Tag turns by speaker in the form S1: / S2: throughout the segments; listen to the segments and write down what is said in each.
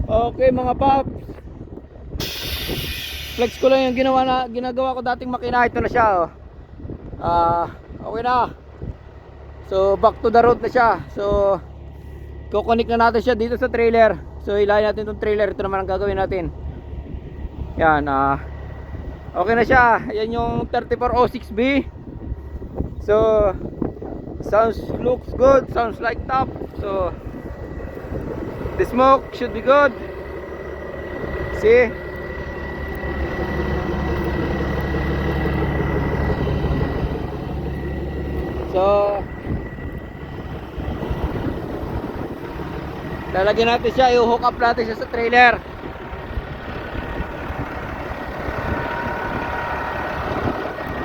S1: Okay mga paps, flex ko lang yung ginagawa ko dating makina. Ito na siya oh. Okay na. So back to the road na siya. So kukonik na natin siya dito sa trailer. So ilayin natin itong trailer. Ito naman ang gagawin natin. Yan okay na siya. Yan yung 3406B. So looks good, sounds like top. So the smoke should be good. See? So lalagyan natin siya, i-hook up natin siya sa trailer.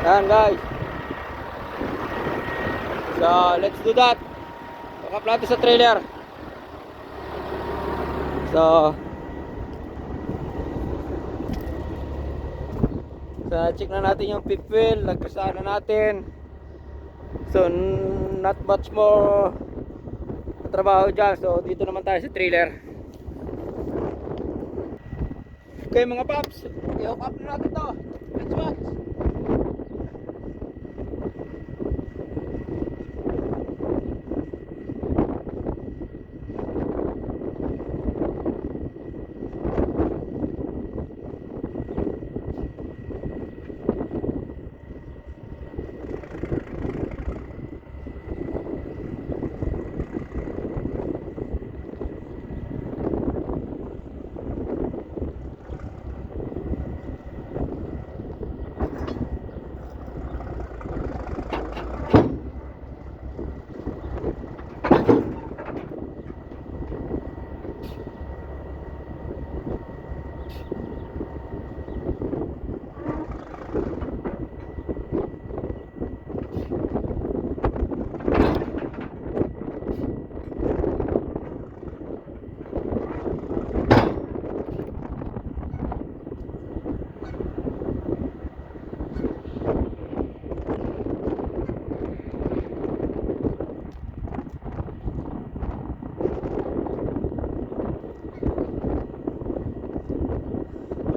S1: Yan guys. So let's do that. Hook up natin sa trailer. So check na natin yung fifth wheel. Nagkasaan na natin. So not much more trabaho dyan. So dito naman tayo sa trailer. Okay mga paps, i-hook up na natin to. Let's watch.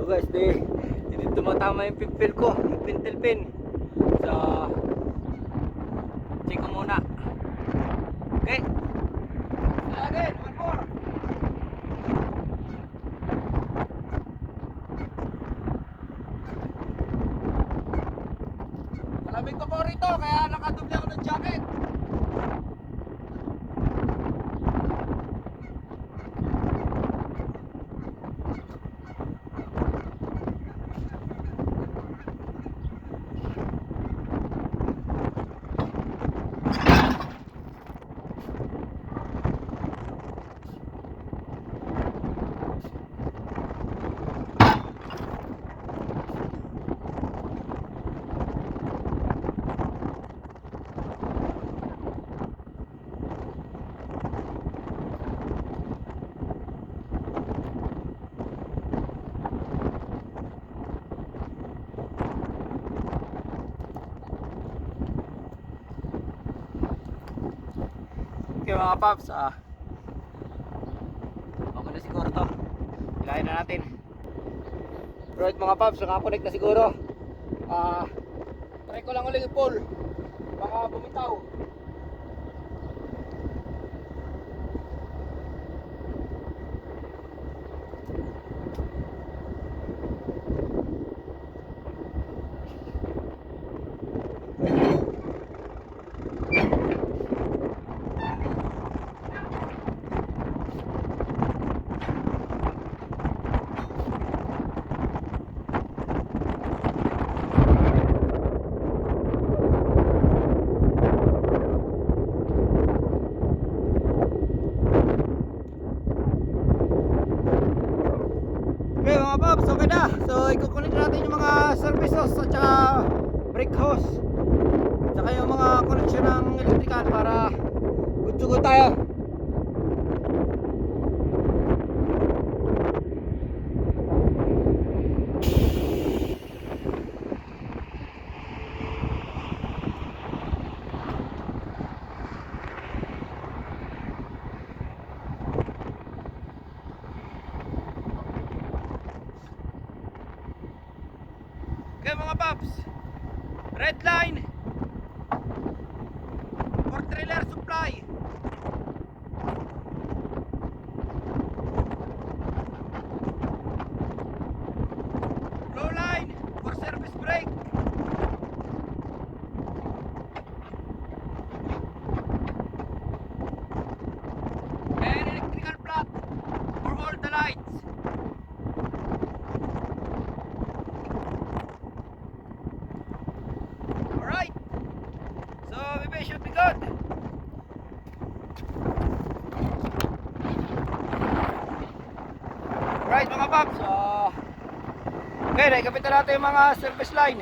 S1: Guys, hindi tumatama yung pintel ko, yung pintel pin. So check ko muna. Okay, again, one more. Malamig ko po rito, kaya nakadoble ako ng jacket. Okay mga paps, okay na siguro to. Ilayin na natin. Right mga paps, nakakonect na siguro. Try ko lang ulit i-pull. Baka bumitaw. Okay mga paps, okay na. So ikukulit natin yung mga services at saka brake hose, at saka yung mga connection ng electrical para good to go tayo. Okay mga paps, red line for trailer supply. Blue line for service brake. And electrical plug for all the lights. Alright, so maybe it should be good. Alright mga paps, okay, naikapit na natin yung mga service line,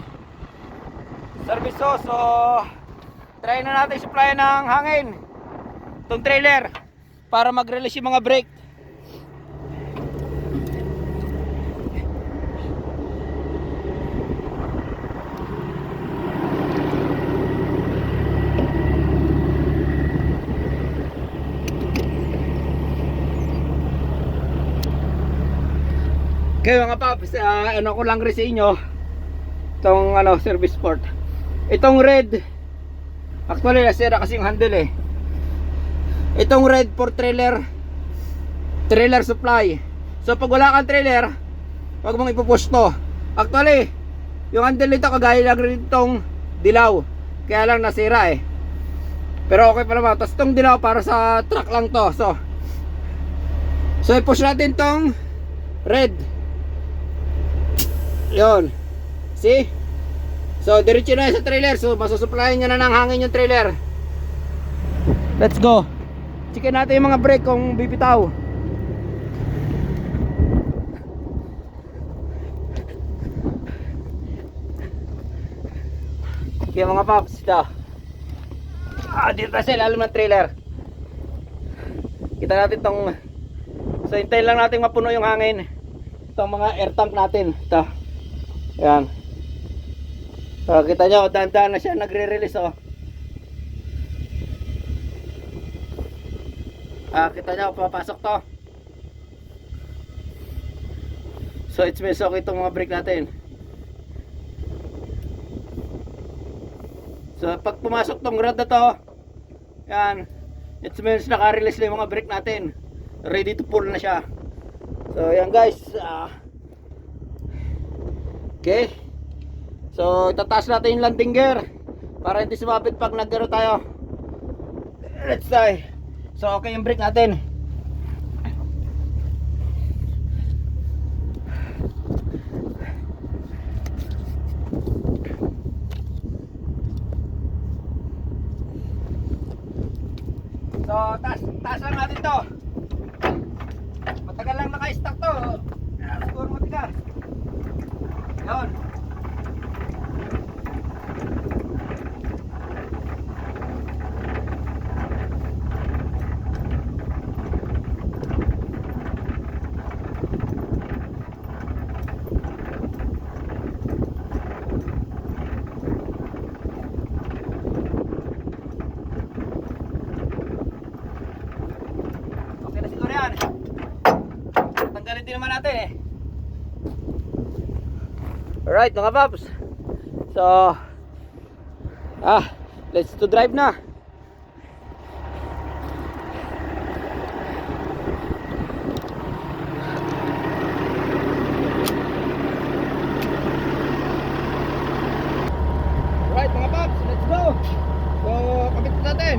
S1: service hose. So try na natin supply ng hangin itong trailer para mag-release yung mga brake. Okay mga paps, ano ko lang rin sa inyo itong service port. Itong red, actually nasira kasi yung handle eh. Itong red for trailer supply. So pag wala kang trailer, wag mong ipupush to. Actually yung handle nito kagaya lang rin itong dilaw, kaya lang nasira eh. Pero okay pa naman. Tapos itong dilaw para sa truck lang to. So i-push natin itong red. Yon. See? So diretso na sa trailer. So masusuplayan niya na ng hangin yung trailer. Let's go. Checkin natin yung mga brake kung bibitaw. Okay mga paps, ito. Dito na sa ilalim ng trailer. Kita natin tong. So hintayin lang natin mapuno yung hangin. Itong mga air tank natin. Ito. Ayan. So, kita nyo, dahan-dahan na siya nagre-release oh. Kita nyo, papasok to. So it means okay itong mga brake natin. So pag pumasok tong rod na to, yan, it means naka-release na yung mga brake natin. Ready to pull na siya. So yan guys, okay. So itataas natin yung landing gear para hindi sumabit pag nag-garo tayo. Let's try. So okay yung brake natin. So taas lang natin to. Matagal lang naka-stack to. Siguro matigas. Yun. Okay na siguro yan. Tanggalin din naman natin eh. Alright mga paps. So let's to drive na. Alright mga paps, let's go. So kapit natin.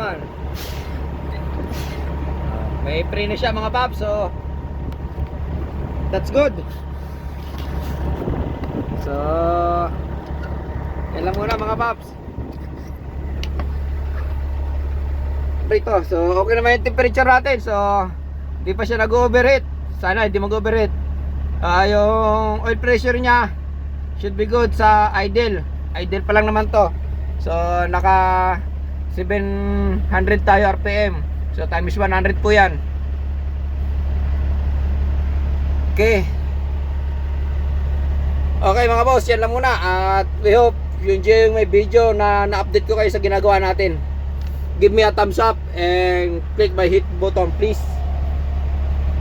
S1: naman. May pre na siya mga paps, so that's good. So yan lang muna mga paps. Prito, so okay naman yung temperature natin. So hindi pa siya nag-overheat. Sana hindi mag-overheat. Yung oil pressure niya should be good sa idle. Idle pa lang naman to. So naka 700 tayo RPM. So times 100 po yan. Okay. Okay mga boss, yan lang muna. At we hope you enjoy yung may video na na-update ko kayo sa ginagawa natin. Give me a thumbs up and click my hit button please.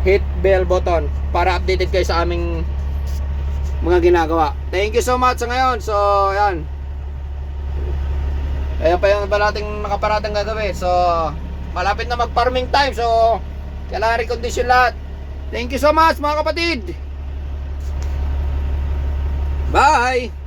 S1: Hit bell button para updated kayo sa aming mga ginagawa. Thank you so much sa ngayon. So yan. Ayan pa yung ba nating nakaparatang gagawin. So malapit na mag farming time. So kailangan recondition lahat. Thank you so much mga kapatid. Bye!